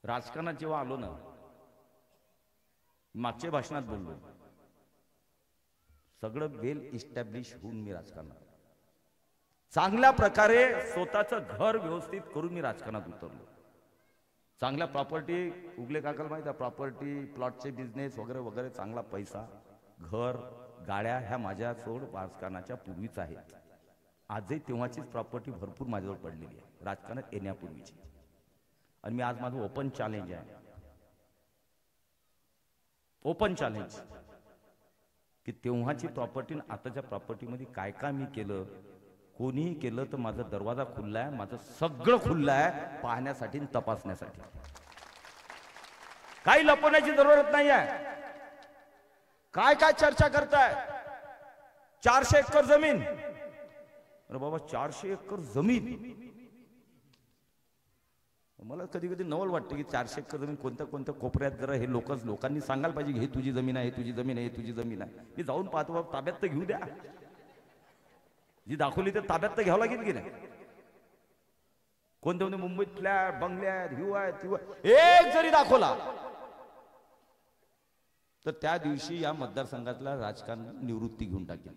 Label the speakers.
Speaker 1: राजकारणात जेव्हा आलो ना, मागच्या भाषणात बोललो, सगळं वेल इस्टॅब्लिश होऊन मी राजकारणात चांगल्या प्रकारे स्वतःचं घर व्यवस्थित करून मी राजकारणात उतरलो. चांगल्या प्रॉपर्टी, उगले काकाला माहिती आहे, प्रॉपर्टी प्लॉटचे बिझनेस वगैरे वगैरे, चांगला पैसा, घर, गाड्या ह्या माझ्या सोड राजकारणाच्या पूर्वीच आहेत. आजही तेव्हाचीच प्रॉपर्टी भरपूर माझ्याजवळ पडलेली आहे राजकारणात येण्यापूर्वीची. आणि मी आज माझं ओपन चॅलेंज आहे, ओपन चॅलेंज, की तेव्हाची प्रॉपर्टी आणि आताच्या प्रॉपर्टीमध्ये काय काय मी केलं, कोणीही केलं तर माझा दरवाजा खुल्ला आहे, माझं सगळं खुल्लं आहे पाहण्यासाठी आणि तपासण्यासाठी. काही लपवण्याची जरूरत नाही आहे. काय काय चर्चा करताय, 400 एकर जमीन. अरे बाबा 400 एकर जमीन, मला कधी कधी नवल वाटतं की 400 एकर जमीन कोणत्या कोणत्या कोपऱ्यात, जरा हे लोकांनी सांगायला पाहिजे, हे तुझी जमीन आहे, हे तुझी जमीन आहे, हे तुझी जमीन आहे. मी जाऊन पाहतो, बाबा ताब्यात तर घेऊ द्या, जी दाखवली तर ताब्यात तर घ्यावं लागेल की नाही. कोणते कोणते मुंबईत फ्लॅट बंगले आहेत, हिव आहेत, एक जरी दाखवला तर त्या दिवशी या मतदारसंघातला राजकारण निवृत्ती घेऊन टाकेल.